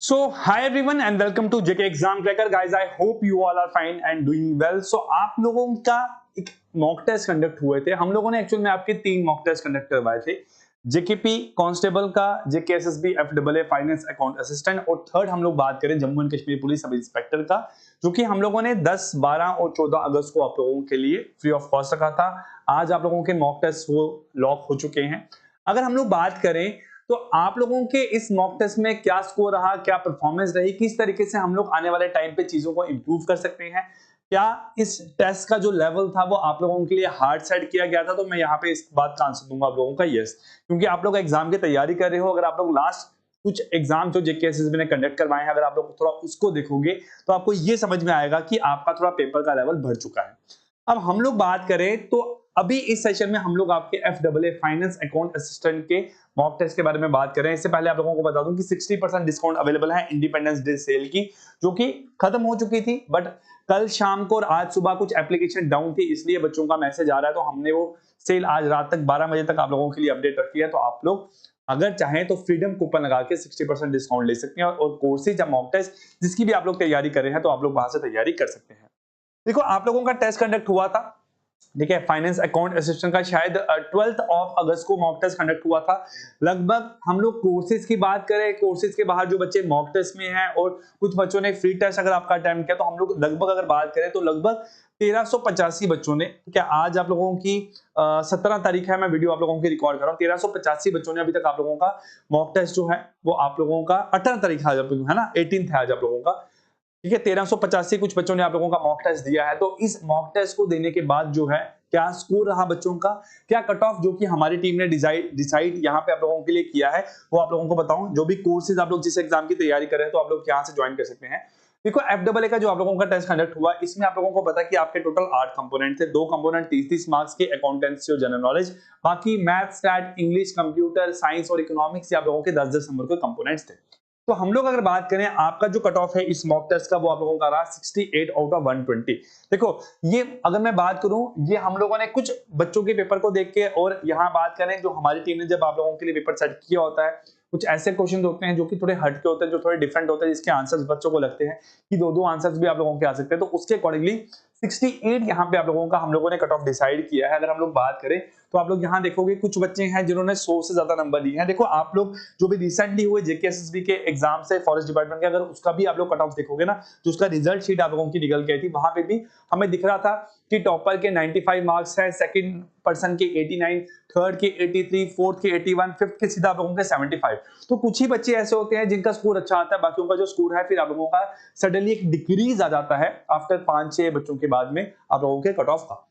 So, hi everyone and welcome to JK Exam Cracker. Guys, I hope you all are fine and doing well. So, आप लोगों का एक mock test conduct हुए थे। हम लोगों ने एक्चुअल में आपके 3 मॉक टेस्ट कंडक्ट करवाए थे। जेकेपी कांस्टेबल का, जेकेएसएसबी एफडबलए फाइनेंस अकाउंट असिस्टेंट और थर्ड हम लोग बात करें Jammu and Kashmir police sub inspector का, जो कि हम लोगों ने 10, 12 और 14 अगस्त को आप लोगों के लिए फ्री ऑफ कॉस्ट रखा था। आज आप लोगों के मॉक टेस्ट वो लॉक हो चुके हैं। अगर हम लोग बात करें तो आप लोगों के इस मॉक टेस्ट में क्या स्कोर रहा, क्या परफॉर्मेंस रही, किस तरीके से हम लोग आने वाले टाइम पे चीजों को इंप्रूव कर सकते हैं, क्या इस टेस्ट का जो लेवल था वो आप लोगों के लिए हार्ड सेट किया गया था, तो मैं यहाँ पे इस बात का आंसर दूंगा आप लोगों का यस, क्योंकि आप लोग एग्जाम की तैयारी कर रहे हो। अगर आप लोग लास्ट कुछ एग्जाम जो जेकेएसएसबी ने कंडक्ट करवाए हैं, अगर आप लोग थोड़ा उसको देखोगे तो आपको ये समझ में आएगा कि आपका थोड़ा पेपर का लेवल बढ़ चुका है। अब हम लोग बात करें तो अभी इस सेशन में हम लोग आपके एफडबलए फाइनेंस अकाउंट असिस्टेंट के मॉक टेस्ट के बारे में बात करें। इससे पहले आप लोगों को बता दूं कि 60% डिस्काउंट अवेलेबल है इंडिपेंडेंस डे सेल की, जो कि खत्म हो चुकी थी, बट कल शाम को और आज सुबह कुछ एप्लीकेशन डाउन थी, इसलिए बच्चों का मैसेज आ रहा है, तो हमने वो सेल आज रात तक 12 बजे तक आप लोगों के लिए अपडेट रखी है। तो आप लोग अगर चाहें तो फ्रीडम कूपन लगा के 60% डिस्काउंट ले सकते हैं और कोर्सेज या मॉक टेस्ट जिसकी भी आप लोग तैयारी कर रहे हैं तो आप लोग वहां से तैयारी कर सकते हैं। देखो, आप लोगों का टेस्ट कंडक्ट हुआ था, ठीक है, फाइनेंस अकाउंट असिस्टेंट का शायद 12 अगस्त को मॉक टेस्ट कंडक्ट हुआ था। लगभग हम लोग कोर्सेज की बात करें, कोर्सेज के बाहर जो बच्चे मॉक टेस्ट में हैं और कुछ बच्चों ने फ्री टेस्ट अगर आपका अटेम्प्ट किया, तो हम लोग लगभग अगर बात करें तो लगभग 1385 बच्चों ने, ठीक है, आज आप लोगों की 17 तारीख है, मैं वीडियो आप लोगों की रिकॉर्ड कर रहा हूँ। 1385 बच्चों ने अभी तक आप लोगों का मॉक टेस्ट जो है वो आप लोगों का 18 तारीख आज है ना, 18 है आज आप लोगों का, ठीक है। 1385 कुछ बच्चों ने आप लोगों का मॉक टेस्ट दिया है। तो इस मॉक टेस्ट को देने के बाद जो है क्या स्कोर रहा बच्चों का, क्या कट ऑफ जो कि हमारी टीम ने डिसाइड यहाँ पे आप लोगों के लिए किया है, वो आप लोगों को बताऊं। जो भी कोर्सेज आप लोग जिस एग्जाम की तैयारी कर रहे हैं तो आप लोग यहाँ से ज्वाइन कर सकते हैं। देखो, एफडबलए का जो आप लोगों का टेस्ट कंडक्ट हुआ, इसमें आप लोगों को पता कि आपके टोटल 8 कंपोनेंट थे। 2 कंपोनेंट 30-30 मार्क्स के, अकाउंटेंसी और जनरल नॉलेज, बाकी math, stat, English, computer science और इकोनॉमिक्स आप लोगों के 10-10 नंबर के कंपोनेंट्स थे। तो हम लोग अगर बात करें आपका जो कट ऑफ है इस मॉक टेस्ट का, वो आप लोगों का रहा 68 आउट ऑफ 120। देखो, ये अगर मैं बात करूं, ये हम लोगों ने कुछ बच्चों के पेपर को देख के, और यहाँ बात करें जो हमारी टीम ने जब आप लोगों के लिए पेपर सेट किया होता है, कुछ ऐसे क्वेश्चन होते हैं जो कि थोड़े हटके होते हैं, जो थोड़े डिफरेंट होते हैं, जिसके आंसर्स बच्चों को लगते हैं कि 2-2 आंसर्स भी आप लोगों के आ सकते हैं, तो उसके अकॉर्डिंगली 68 यहाँ पे आप लोगों का हम लोगों ने कट ऑफ डिसाइड किया है। अगर हम लोग बात करें तो आप लोग यहाँ देखोगे कुछ बच्चे हैं जिन्होंने 100 से ज्यादा नंबर लिए हैं। देखो, आप लोग जो भी रिसेंटली हुए जेकेएसएसबी के एग्जाम से फॉरेस्ट डिपार्टमेंट के, अगर उसका भी आप लोग कट ऑफ देखोगे ना, जो उसका रिजल्ट शीट आप लोगों की निकल के आई थी, वहां पे भी हमें दिख रहा था कि टॉपर के 95 मार्क्स है, सेकंड पर्सन के 89, थर्ड के 83, फोर्थ के 81, फिफ्थ के सीधा आप लोगों के 75। तो कुछ ही बच्चे ऐसे होते हैं जिनका स्कोर अच्छा आता है, बाकियों का जो स्कोर है फिर आप लोगों का सडनली एक डिक्रीज आ जाता है आफ्टर 5-6 बच्चों के बाद में आप लोगों के कट ऑफ का।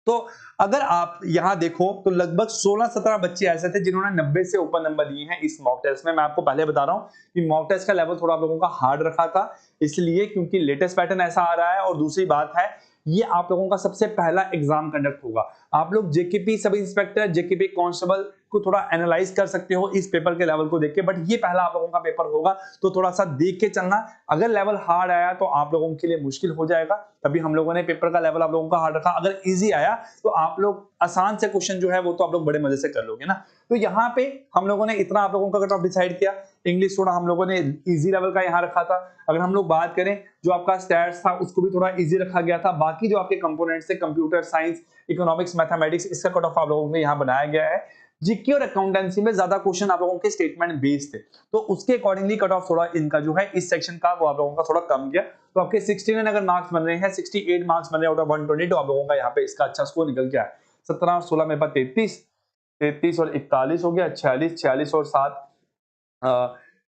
तो अगर आप यहां देखो तो लगभग 16-17 बच्चे ऐसे थे जिन्होंने 90 से ऊपर नंबर लिए हैं इस मॉक टेस्ट में। मैं आपको पहले बता रहा हूं कि मॉक टेस्ट का लेवल थोड़ा आप लोगों का हार्ड रखा था, इसलिए क्योंकि लेटेस्ट पैटर्न ऐसा आ रहा है, और दूसरी बात है ये आप लोगों का सबसे पहला एग्जाम कंडक्ट होगा। आप लोग JKP sub inspector, JKP constable को थोड़ा एनालाइज कर सकते हो इस पेपर के लेवल को देख के, बट ये पहला आप लोगों का पेपर होगा, तो थोड़ा सा देख के चलना। अगर लेवल हार्ड आया तो आप लोगों के लिए मुश्किल हो जाएगा, तभी हम लोगों ने पेपर का लेवल आप लोगों का हार्ड रखा। अगर इजी आया तो आप लोग आसान से क्वेश्चन जो है वो तो आप लोग बड़े मजे से कर लोगे ना। तो यहाँ पे हम लोगों ने इतना आप लोगों का कट ऑफ डिसाइड किया। इंग्लिश थोड़ा हम लोगों ने इजी लेवल का यहाँ रखा था। अगर हम लोग बात करें जो आपका स्टैट्स था उसको भी थोड़ा इजी रखा गया था। बाकी जो आपके कंपोनेंट्स थे, कंप्यूटर साइंस, इकोनॉमिक्स, मैथमेटिक्स, इसका कट ऑफ आप लोगों को यहाँ बनाया गया है। जीके और अकाउंटेंसी में ज्यादा क्वेश्चन आप लोगों के स्टेटमेंट बेस्ड थे, तो उसके अकॉर्डिंगली कट ऑफ थोड़ा इनका जो है इस सेक्शन का वो आप लोगों का थोड़ा कम गया। तो आपके 69 अगर मार्क्स बन रहे हैं, 68 मार्क्स बन रहे हैं आउट ऑफ 120, तो आप लोगों का यहाँ पे इसका अच्छा स्कोर निकल गया है। 17 और 16 मेरे पास 33 और 41 हो गया, 46 और 7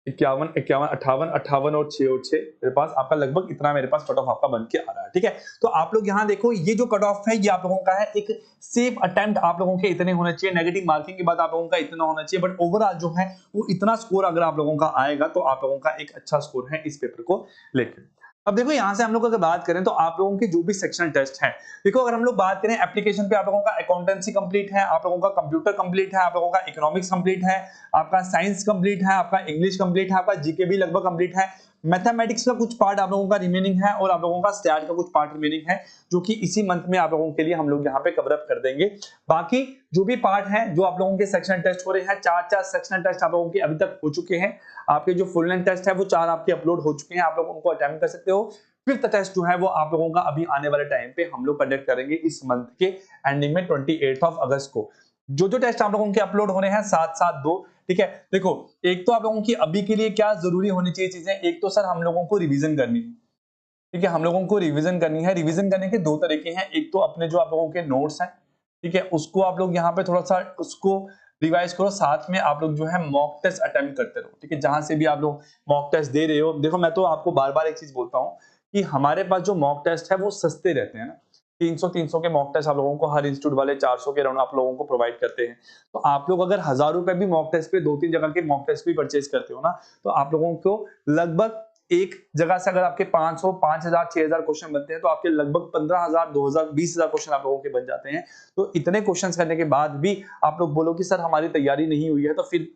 51, 58 और 6 मेरे पास आपका लगभग इतना मेरे पास कट ऑफ आपका बन के आ रहा है, ठीक है। तो आप लोग यहाँ देखो, ये जो कट ऑफ है ये आप लोगों का है एक सेफ अटेम्प्ट, आप लोगों के इतने होने चाहिए, नेगेटिव मार्किंग के बाद आप लोगों का इतना होना चाहिए, बट ओवरऑल जो है वो इतना स्कोर अगर आप लोगों का आएगा तो आप लोगों का एक अच्छा स्कोर है इस पेपर को लेकर। अब देखो, यहां से हम लोग अगर बात करें तो आप लोगों के जो भी सेक्शनल टेस्ट है, देखो अगर हम लोग बात करें एप्लीकेशन पे, आप लोगों का अकाउंटेंसी कंप्लीट है, आप लोगों का कंप्यूटर कंप्लीट है, आप लोगों का इकोनॉमिक्स कंप्लीट है, आपका साइंस कंप्लीट है, आपका इंग्लिश कंप्लीट है, आपका जीके भी लगभग कंप्लीट है। मैथमेटिक्स का कुछ पार्ट आप लोगों का रिमेनिंग है और आप लोगों का स्टैट का कुछ पार्ट रिमेनिंग है, जो कि इसी मंथ में आप लोगों के लिए हम लोग यहाँ पे कवर अप कर देंगे। बाकी जो भी पार्ट है, जो आप लोगों के सेक्शनल टेस्ट हो रहे हैं, 4 सेक्शनल टेस्ट आप लोगों के अभी तक हो चुके हैं। आपके जो फुल लेंथ टेस्ट है वो 4 आपके अपलोड हो चुके हैं, आप लोग उनको अटेम्प्ट कर सकते हो। 5th टेस्ट जो है वो आप लोगों का अभी आने वाले टाइम पे हम लोग कंडक्ट करेंगे इस मंथ के एंडिंग में 28 अगस्त को। जो टेस्ट आप लोगों के अपलोड हो रहे हैं 7-7-2, ठीक है। देखो, एक तो आप लोगों की अभी के लिए क्या जरूरी होनी चाहिए चीजें, एक तो सर हम लोगों को रिवीजन करनी है, ठीक है। हम लोगों को रिवीजन करनी है। रिवीजन करने के 2 तरीके हैं, एक तो अपने जो आप लोगों के नोट्स हैं, ठीक है, उसको आप लोग यहाँ पे थोड़ा सा उसको रिवाइज करो, साथ में आप लोग जो है मॉक टेस्ट अटेम्प्ट करते रहो, ठीक है। जहां से भी आप लोग मॉक टेस्ट दे रहे हो, देखो मैं तो आपको बार बार एक चीज बोलता हूँ कि हमारे पास जो मॉक टेस्ट है वो सस्ते रहते हैं ना। 300 के मॉक टेस्ट आप लोगों को हर इंस्टीट्यूट वाले 400 के राउंड आप लोगों को प्रोवाइड करते हैं। तो आप लोग अगर 1000 रुपए भी मॉक टेस्ट पे 2-3 जगह के मॉक टेस्ट भी परचेज करते हो ना, तो आप लोगों को लगभग एक जगह से अगर आपके 500, 5000, 6000 क्वेश्चन बनते हैं, तो आपके लगभग 15000, 2000, 20000 क्वेश्चन आप लोगों के बन जाते हैं। तो इतने क्वेश्चंस करने के बाद भी आप लोग बोलो कि सर हमारी तैयारी नहीं हुई है, तो फिर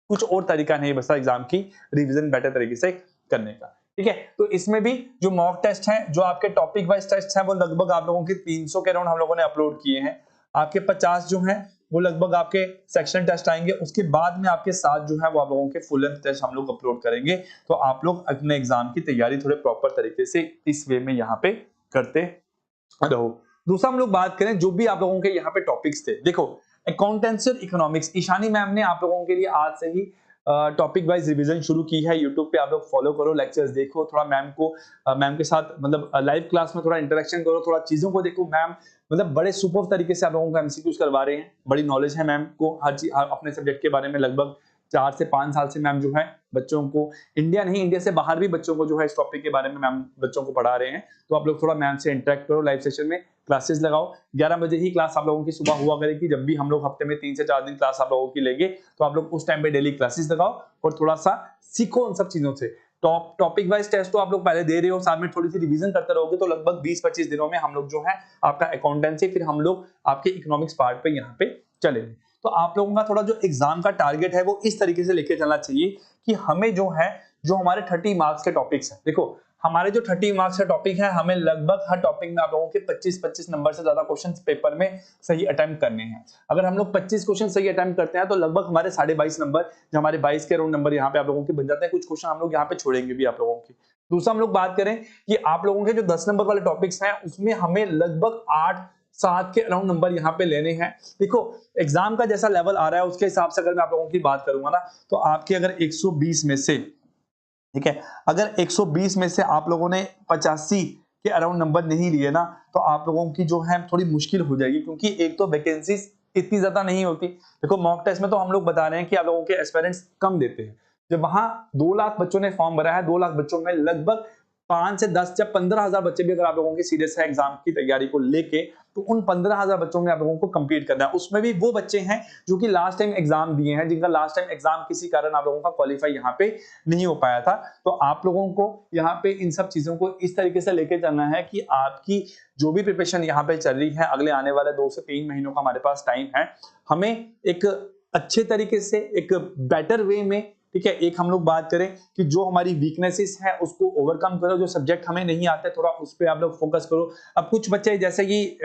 कुछ और तरीका नहीं बचा एग्जाम की रिवीजन बेटर तरीके से करने का, ठीक है। तो इसमें भी जो मॉक टेस्ट हैं, जो आपके टॉपिक वाइज टेस्ट हैं, वो लगभग आप लोगों के 300 के राउंड हम लोगों ने अपलोड किए हैं। आपके 50 जो हैं वो लगभग आपके सेक्शन टेस्ट आएंगे, उसके बाद में आपके साथ जो है वो आप लोगों के फुल लेंथ टेस्ट हम लोग अपलोड करेंगे। तो आप लोग अपने एग्जाम की तैयारी थोड़े प्रॉपर तरीके से इस वे में यहाँ पे करते रहो। दूसरा हम लोग बात करें जो भी आप लोगों के यहाँ पे टॉपिक्स थे, देखो अकाउंटेंसी और इकोनॉमिक्स, ईशानी मैम ने आप लोगों के लिए आज से ही टॉपिक वाइज रिवीजन शुरू की है। यूट्यूब पे आप लोग फॉलो करो, लेक्चर्स देखो, थोड़ा मैम के साथ मतलब लाइव क्लास में थोड़ा इंटरेक्शन करो, थोड़ा चीजों को देखो। मैम मतलब बड़े सुपर तरीके से आप लोगों को एमसीक्यूज करवा रहे हैं, बड़ी नॉलेज है मैम को हर चीज अपने सब्जेक्ट के बारे में। लगभग 4 से 5 साल से मैम जो है बच्चों को, इंडिया नहीं इंडिया से बाहर भी बच्चों को जो है इस टॉपिक के बारे में मैम बच्चों को पढ़ा रहे हैं। तो आप लोग थोड़ा मैम से इंटरेक्ट करो, लाइव सेशन में क्लासेस लगाओ। 11 बजे ही क्लास आप लोगों की सुबह हुआ करेगी, जब भी हम लोग हफ्ते में 3 से 4 दिन क्लास आप लोगों की लेंगे, तो आप लोग उस टाइम पे डेली क्लासेस लगाओ और थोड़ा सा सीखो उन सब चीजों से। टॉपिक वाइज टेस्ट तो आप लोग पहले दे रहे हो, साथ में थोड़ी सी रिवीजन करते रहोगे, तो लगभग 20-25 दिनों में हम लोग जो है आपका अकाउंटेंसी, फिर हम लोग आपके इकोनॉमिक्स पार्ट पे यहाँ पे चलेंगे। तो आप लोगों का थोड़ा जो एग्जाम का टारगेट है वो इस तरीके से लेके चलना चाहिए कि हमें जो है, जो हमारे 30 मार्क्स के टॉपिक्स हैं, देखो हमारे जो 30 मार्क्स का टॉपिक है, हमें लगभग हर टॉपिक में आप लोगों के 25-25 नंबर से ज्यादा क्वेश्चंस पेपर में सही अटेम्प्ट करने हैं। अगर हम लोग 25 क्वेश्चन सही अटेम्प्ट करते हैं, तो लगभग हमारे 22.5 नंबर, जो हमारे 22 के राउंड नंबर यहाँ पे आप लोगों के बन जाते हैं। कुछ क्वेश्चन हम लोग यहाँ पे छोड़ेंगे भी आप लोगों की। दूसरा हम लोग बात करें कि आप लोगों के जो 10 नंबर वाले टॉपिक्स हैं, उसमें हमें लगभग 8-7 के अराउंड नंबर यहाँ पे लेने हैं। देखो एग्जाम का जैसा लेवल आ रहा है उसके हिसाब से अगर मैं आप लोगों की बात करूंगा ना, तो आपके अगर 120 में से, ठीक है, अगर 120 में से आप लोगों ने 85 के अराउंड नंबर नहीं लिए ना, तो आप लोगों की जो है थोड़ी मुश्किल हो जाएगी, क्योंकि एक तो वैकेंसीज इतनी ज्यादा नहीं होती। देखो मॉक टेस्ट में तो हम लोग बता रहे हैं कि आप लोगों के एस्पिरेंट्स कम देते हैं। जब वहां 2 लाख बच्चों ने फॉर्म भरा है, 2 लाख बच्चों में लगभग 5 से 10 या 15,000 बच्चे भी अगर आप लोगों के सीरियस है एग्जाम की तैयारी को लेके, तो उन 15,000 बच्चों में आप लोगों को कंप्लीट करना है। उसमें भी वो बच्चे हैं जो कि लास्ट टाइम एग्जाम दिए हैं, जिनका लास्ट टाइम एग्जाम किसी कारण आप लोगों का क्वालिफाई यहाँ पे नहीं हो पाया था। तो आप लोगों को यहाँ पे इन सब चीजों को इस तरीके से लेके चलना है कि आपकी जो भी प्रिपरेशन यहाँ पे चल रही है, अगले आने वाले 2 से 3 महीनों का हमारे पास टाइम है, हमें एक अच्छे तरीके से, एक बेटर वे में, ठीक है, एक हम लोग बात करें कि जो हमारी वीकनेसेस है उसको ओवरकम करो, जो सब्जेक्ट हमें नहीं आते थोड़ा उस पर आप लोग फोकस करो। अब कुछ बच्चे जैसे कि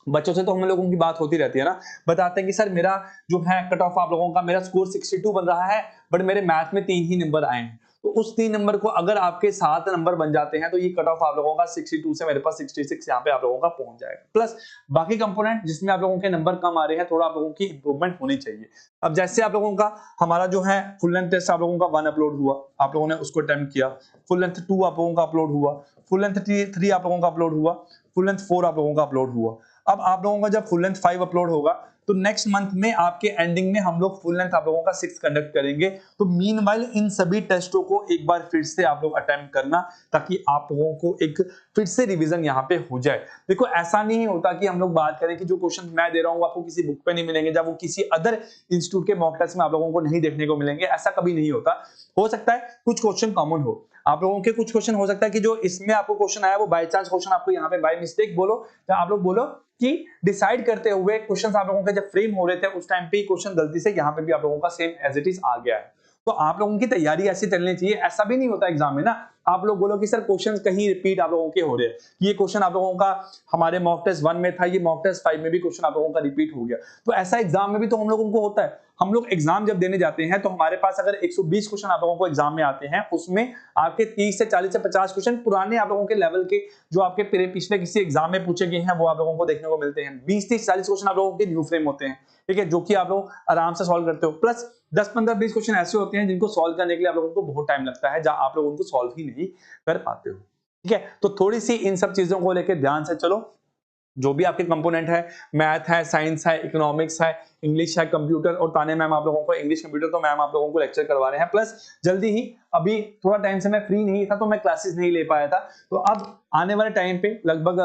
बच्चों से तो हम लोगों की बात होती रहती है ना, बताते हैं कि सर मेरा जो है कट ऑफ आप लोगों का, मेरा स्कोर 62 बन रहा है, बट मेरे मैथ में 3 ही नंबर आए हैं। तो उस 3 नंबर को अगर आपके 7 नंबर बन जाते हैं, तो ये कट ऑफ आप लोगों का 62 से मेरे पास 66 यहाँ पे आप लोगों का पहुंच जाएगा। प्लस बाकी कंपोनेंट जिसमें आप लोगों के नंबर कम आ रहे हैं, थोड़ा आप लोगों की इंप्रूवमेंट होनी चाहिए। अब जैसे आप लोगों का हमारा जो है फुल लेंथ टेस्ट आप लोगों का 1 अपलोड हुआ, आप लोगों ने उसको अटेम्प्ट किया। फुल लेंथ 2 आप लोगों का अपलोड हुआ, फुल लेंथ 3 आप लोगों का अपलोड हुआ, फुल लेंथ 4 आप लोगों का अपलोड हुआ। अब आप लोगों का जब फुल लेंथ 5 अपलोड होगा, तो नेक्स्ट मंथ में आपके एंडिंग में हम लोग फुल लेंथ आप लोगों का 6 कंडक्ट करेंगे। तो मीनवाइल इन सभी टेस्टों को एक बार फिर से आप लोग अटेम्प्ट करना, ताकि आप लोगों को एक फिर से रिवीजन यहाँ पे हो जाए। देखो ऐसा नहीं होता कि हम लोग बात करें कि जो क्वेश्चन मैं दे रहा हूँ आपको किसी बुक पे नहीं मिलेंगे, जब वो किसी अदर इंस्टीट्यूट के मॉक टेस्ट में आप लोगों को नहीं देखने को मिलेंगे, ऐसा कभी नहीं होता। हो सकता है कुछ क्वेश्चन कॉमन हो, आप लोगों के कुछ क्वेश्चन हो सकता है कि जो इसमें आपको क्वेश्चन आया वो बाय चांस क्वेश्चन आपको यहाँ पे बाय मिस्टेक बोलो, या आप लोग बोलो कि डिसाइड करते हुए क्वेश्चंस आप लोगों के जब फ्रेम हो रहे थे उस टाइम पे क्वेश्चन गलती से यहाँ पे भी आप लोगों का सेम एज इट इज आ गया है। तो आप लोगों की तैयारी ऐसी चलनी चाहिए। ऐसा भी नहीं होता एग्जाम में ना आप लोग बोलो कि सर क्वेश्चंस कहीं रिपीट आप लोगों के हो रहे हैं, ये क्वेश्चन आप लोगों का हमारे मॉक टेस्ट 1 में था, ये मॉक टेस्ट 5 में भी क्वेश्चन आप लोगों का रिपीट हो गया। तो ऐसा एग्जाम में भी तो हम लोगों को होता है। हम लोग एग्जाम जब देने जाते हैं तो हमारे पास अगर 120 क्वेश्चन आप लोगों को एग्जाम में आते हैं, उसमें आपके 30 से 40 से 50 क्वेश्चन पुराने आप लोगों के लेवल के जो आपके पिछले किसी एग्जाम में पूछे गए हैं वो आप लोगों को देखने को मिलते हैं। 20 30 40 क्वेश्चन आप लोगों के न्यू फ्रेम होते हैं, ठीक है, जो कि आप लोग आराम से सॉल्व करते हो। प्लस 10 15 20 क्वेश्चन ऐसे होते हैं जिनको सॉल्व करने के लिए आप लोगों को बहुत टाइम लगता है, जहां आप लोग उनको सॉल्व ही नहीं कर पाते हो, ठीक है। तो थोड़ी सी इन सब चीजों को लेकर ध्यान से चलो। जो भी आपके कंपोनेंट है, मैथ है, साइंस है, इकोनॉमिक्स है, इंग्लिश है, कंप्यूटर, और ताने मैम आप लोगों को इंग्लिश कंप्यूटर तो मैम आप लोगों को लेक्चर करवा रहे हैं। प्लस जल्दी ही, अभी थोड़ा टाइम से मैं फ्री नहीं था तो मैं क्लासेस नहीं ले पाया था, तो अब आने वाले टाइम पे लगभग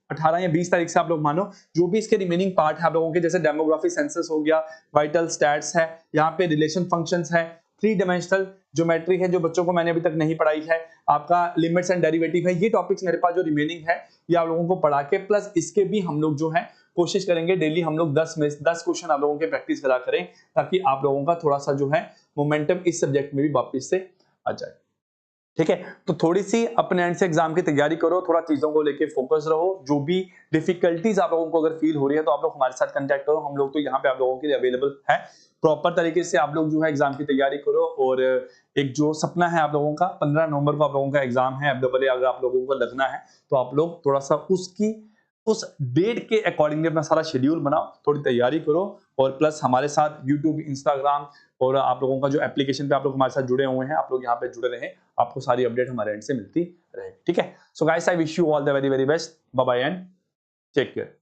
18 या 20 तारीख से आप लोग मानो जो भी इसके रिमेनिंग पार्ट है आप लोगों के, जैसे डेमोग्राफी सेंसस हो गया, वाइटल स्टैट्स है, यहाँ पे रिलेशन फंक्शंस है, 3 डायमेंशनल ज्योमेट्री है जो बच्चों को मैंने अभी तक नहीं पढ़ाई है, आपका लिमिट्स एंड डेरिवेटिव है, ये टॉपिक्स मेरे पास जो रिमेनिंग है ये आप लोगों को पढ़ा के, प्लस इसके भी हम लोग जो है कोशिश करेंगे डेली हम लोग 10 क्वेश्चन आप लोगों के प्रैक्टिस करा करें, ताकि आप लोगों का थोड़ा सा जो है मोमेंटम इस सब्जेक्ट में भी वापस से आ जाए, ठीक है। तो थोड़ी सी अपने एंड से एग्जाम की तैयारी करो, थोड़ा चीजों को लेके फोकस रहो। जो भी डिफिकल्टीज आप लोगों को अगर फील हो रही है तो आप लोग हमारे साथ कांटेक्ट करो, हम लोग तो यहाँ पे आप लोगों के लिए अवेलेबल है। प्रॉपर तरीके से आप लोग जो है एग्जाम की तैयारी करो, और एक जो सपना है आप लोगों का 15 नवंबर को आप लोगों का एग्जाम है FAA, अगर आप लोगों को लगना है तो आप लोग थोड़ा सा उस डेट के अकॉर्डिंगली अपना सारा शेड्यूल बनाओ, थोड़ी तैयारी करो, और प्लस हमारे साथ यूट्यूब, इंस्टाग्राम और आप लोगों का जो एप्लीकेशन पे आप लोग हमारे साथ जुड़े हुए हैं, आप लोग यहाँ पे जुड़े रहें, आपको सारी अपडेट हमारे एंड से मिलती रहेगी, ठीक है। So guys, I wish you all the very very best, bye bye and take care.